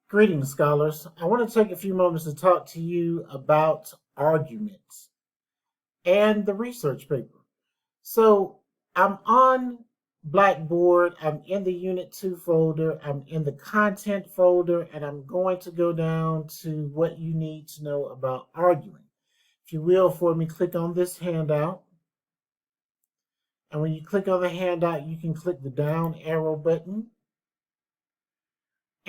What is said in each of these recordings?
Greetings, scholars. I want to take a few moments to talk to you about arguments and the research paper. So I'm on Blackboard, I'm in the Unit 2 folder, I'm in the content folder, and I'm going to go down to what you need to know about arguing. If you will, for me, click on this handout. And when you click on the handout, you can click the down arrow button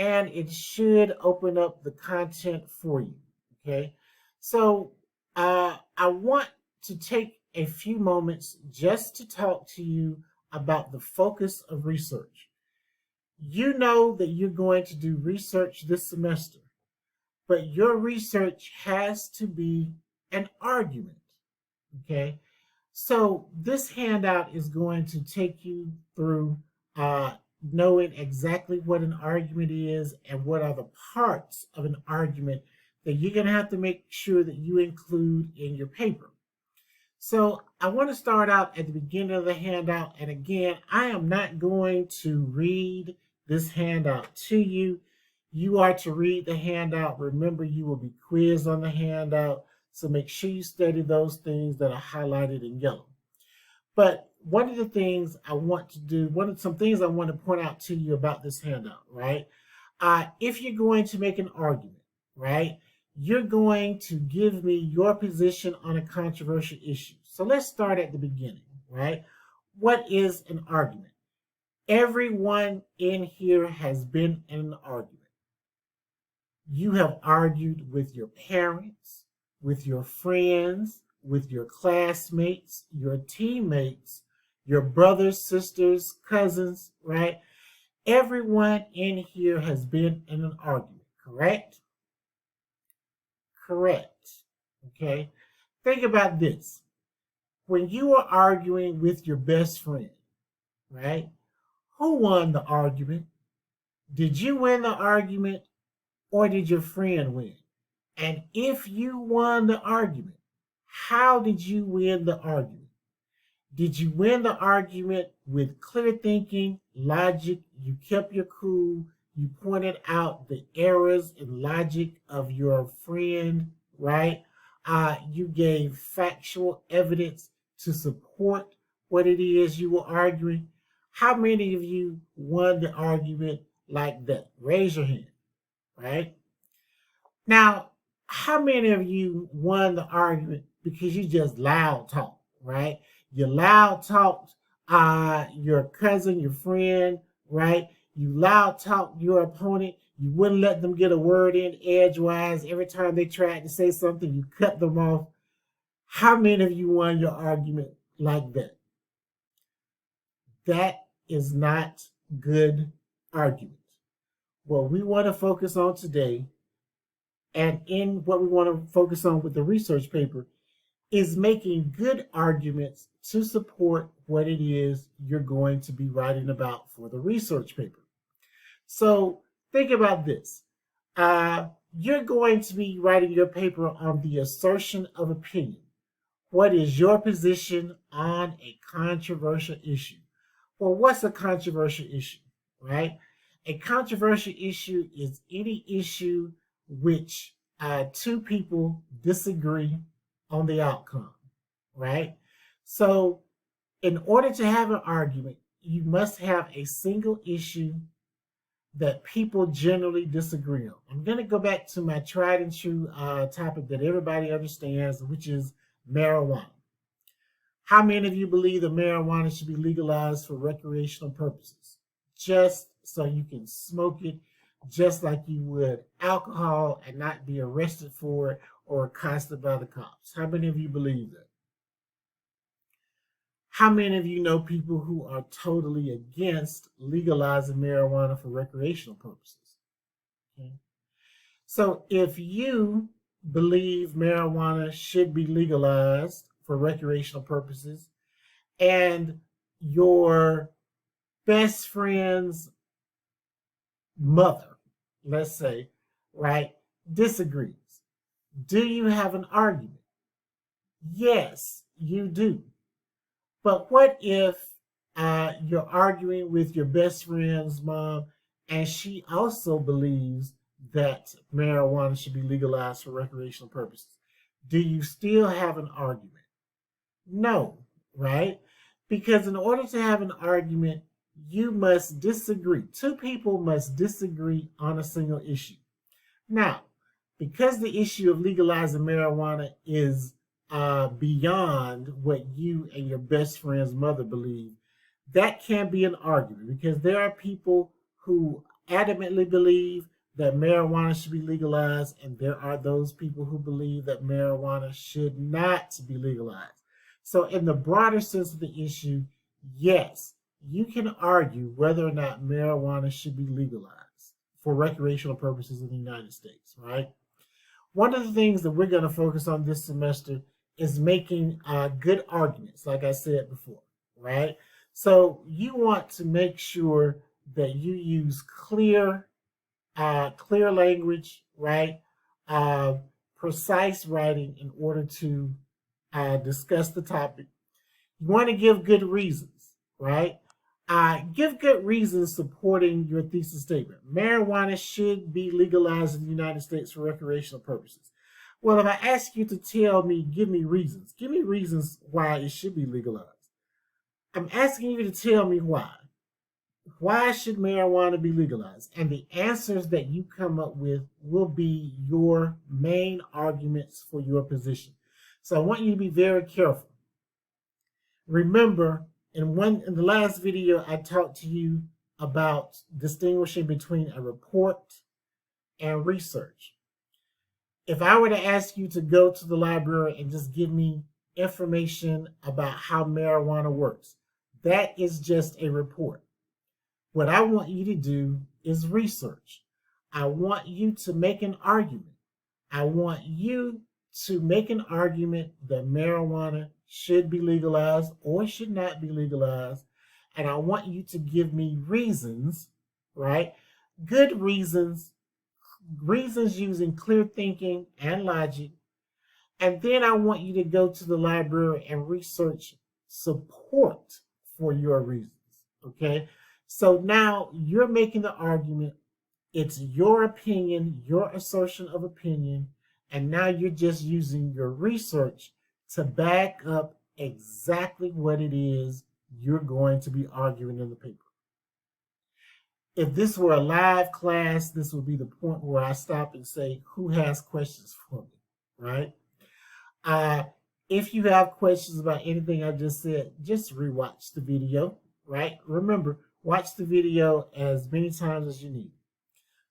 and it should open up the content for you. Okay, so I want to take a few moments just to talk to you about the focus of research. You know that you're going to do research this semester, but your research has to be an argument. Okay, so this handout is going to take you through uh, knowing exactly what an argument is and what are the parts of an argument that you're going to have to make sure that you include in your paper. So I want to start out at the beginning of the handout. And again, I am not going to read this handout to you. You are to read the handout. Remember, you will be quizzed on the handout. So make sure you study those things that are highlighted in yellow. But one of the things I want to do, some things I want to point out to you about this handout, right? If you're going to make an argument, right, you're going to give me your position on a controversial issue. So let's start at the beginning, right? What is an argument? Everyone in here has been in an argument. You have argued with your parents, with your friends, with your classmates, your teammates, your brothers, sisters, cousins, right? Everyone in here has been in an argument, correct? Correct. Okay. Think about this. When you are arguing with your best friend, right? Who won the argument? Did you win the argument or did your friend win? And if you won the argument, how did you win the argument? Did you win the argument with clear thinking, logic? You kept your cool. You pointed out the errors in logic of your friend, right? You gave factual evidence to support what it is you were arguing. How many of you won the argument like that? Raise your hand, right? Now, how many of you won the argument because you just loud talk, right? You loud talked your cousin, your friend, right? You loud talked your opponent. You wouldn't let them get a word in edgewise. Every time they tried to say something, you cut them off. How many of you won your argument like that? That is not good argument. What we want to focus on today, and in what we want to focus on with the research paper, is making good arguments to support what it is you're going to be writing about for the research paper. So think about this. You're going to be writing your paper on the assertion of opinion. What is your position on a controversial issue? Well, what's a controversial issue, right? A controversial issue is any issue which two people disagree on the outcome, right? So, in order to have an argument, you must have a single issue that people generally disagree on. I'm going to go back to my tried and true topic that everybody understands, which is marijuana. How many of you believe that marijuana should be legalized for recreational purposes? Just so you can smoke it just like you would alcohol and not be arrested for it or accosted by the cops. How many of you believe that? How many of you know people who are totally against legalizing marijuana for recreational purposes? Okay. So if you believe marijuana should be legalized for recreational purposes and your best friend's mother, let's say, right, disagrees, do you have an argument? Yes, you do. But what if you're arguing with your best friend's mom and she also believes that marijuana should be legalized for recreational purposes, do you still have an argument? No, right? Because in order to have an argument, you must disagree. Two people must disagree on a single issue. Now, because the issue of legalizing marijuana is beyond what you and your best friend's mother believe, that can be an argument because there are people who adamantly believe that marijuana should be legalized, and there are those people who believe that marijuana should not be legalized. So, in the broader sense of the issue, yes, you can argue whether or not marijuana should be legalized for recreational purposes in the United States, right? One of the things that we're going to focus on this semester is making good arguments, like I said before, right? So you want to make sure that you use clear language, right? Precise writing in order to discuss the topic. You want to give good reasons, right? Give good reasons supporting your thesis statement. Marijuana should be legalized in the United States for recreational purposes. Well, if I ask you to tell me, give me reasons why it should be legalized. I'm asking you to tell me why. Why should marijuana be legalized? And the answers that you come up with will be your main arguments for your position. So I want you to be very careful. Remember, in the last video, I talked to you about distinguishing between a report and research. If I were to ask you to go to the library and just give me information about how marijuana works, that is just a report. What I want you to do is research. I want you to make an argument. I want you to make an argument that marijuana should be legalized or should not be legalized. And I want you to give me reasons, right? Good reasons using clear thinking and logic. And then I want you to go to the library and research support for your reasons, okay? So now you're making the argument. It's your opinion, your assertion of opinion, and now you're just using your research to back up exactly what it is you're going to be arguing in the paper. If this were a live class, this would be the point where I stop and say, who has questions for me, right? If you have questions about anything I just said, just rewatch the video, right? Remember, watch the video as many times as you need.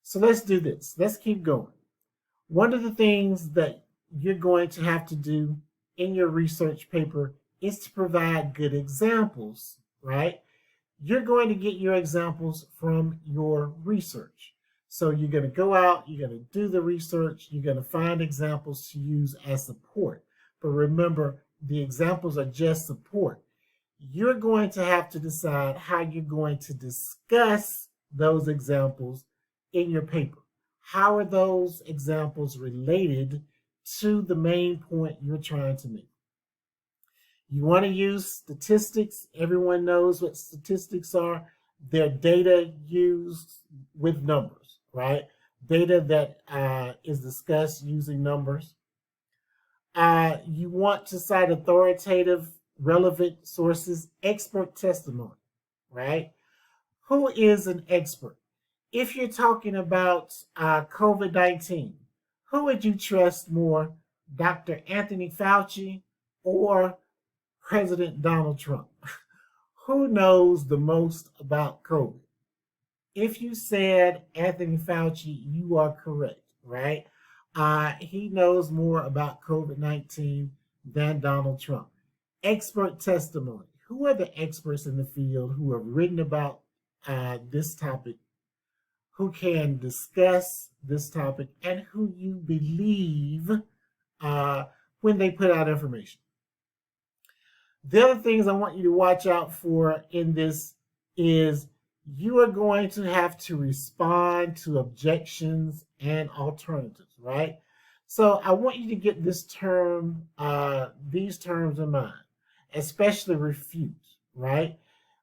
So let's do this. Let's keep going. One of the things that you're going to have to do in your research paper is to provide good examples, right? You're going to get your examples from your research. So you're going to go out, you're going to do the research, you're going to find examples to use as support. But remember, the examples are just support. You're going to have to decide how you're going to discuss those examples in your paper. How are those examples related to the main point you're trying to make? You want to use statistics. Everyone knows what statistics are. They're data used with numbers, right? Data that is discussed using numbers. You want to cite authoritative, relevant sources, expert testimony, right? Who is an expert? If you're talking about COVID-19, who would you trust more, Dr. Anthony Fauci or President Donald Trump? Who knows the most about COVID? If you said Anthony Fauci, you are correct, right? He knows more about COVID-19 than Donald Trump. Expert testimony. Who are the experts in the field who have written about this topic, who can discuss this topic, and who you believe when they put out information? The other things I want you to watch out for in this is you are going to have to respond to objections and alternatives, right? So I want you to get this term, these terms in mind, especially refute, right?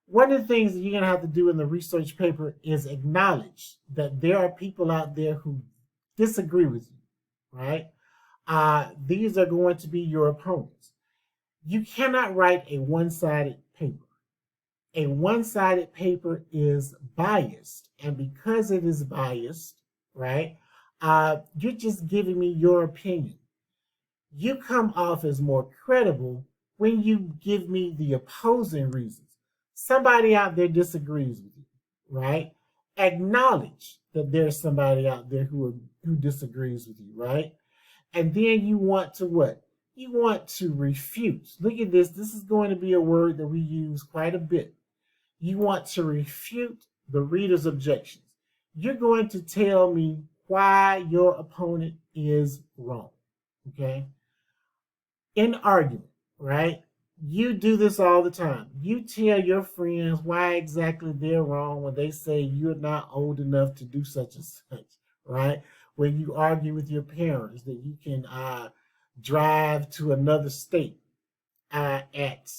One of the things that you're going to have to do in the research paper is acknowledge that there are people out there who disagree with you, right? These are going to be your opponents. You cannot write a one-sided paper. A one-sided paper is biased, and because it is biased, right, you're just giving me your opinion. You come off as more credible when you give me the opposing reasons. Somebody out there disagrees with you, right? Acknowledge that there's somebody out there who disagrees with you, right? And then you want to what? You want to refute. Look at this. This is going to be a word that we use quite a bit. You want to refute the reader's objections. You're going to tell me why your opponent is wrong. Okay? In argument, right? You do this all the time. You tell your friends why exactly they're wrong when they say you're not old enough to do such and such, right? When you argue with your parents that you can drive to another state at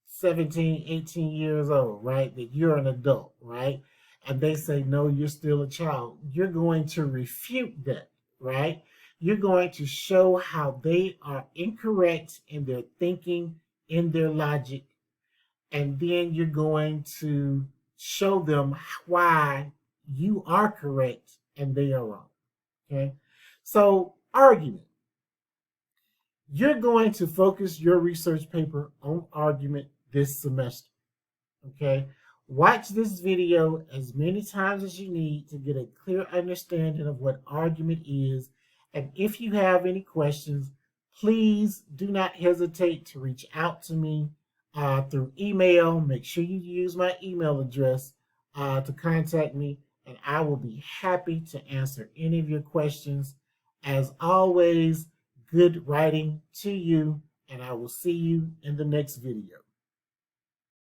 17, 18 years old, right? That you're an adult, right? And they say, no, you're still a child. You're going to refute that, right? You're going to show how they are incorrect in their thinking, in their logic, and then you're going to show them why you are correct and they are wrong. Okay? So, argument. You're going to focus your research paper on argument this semester. Okay? Watch this video as many times as you need to get a clear understanding of what argument is. And if you have any questions, please do not hesitate to reach out to me through email. Make sure you use my email address to contact me, and I will be happy to answer any of your questions. As always, good writing to you, and I will see you in the next video.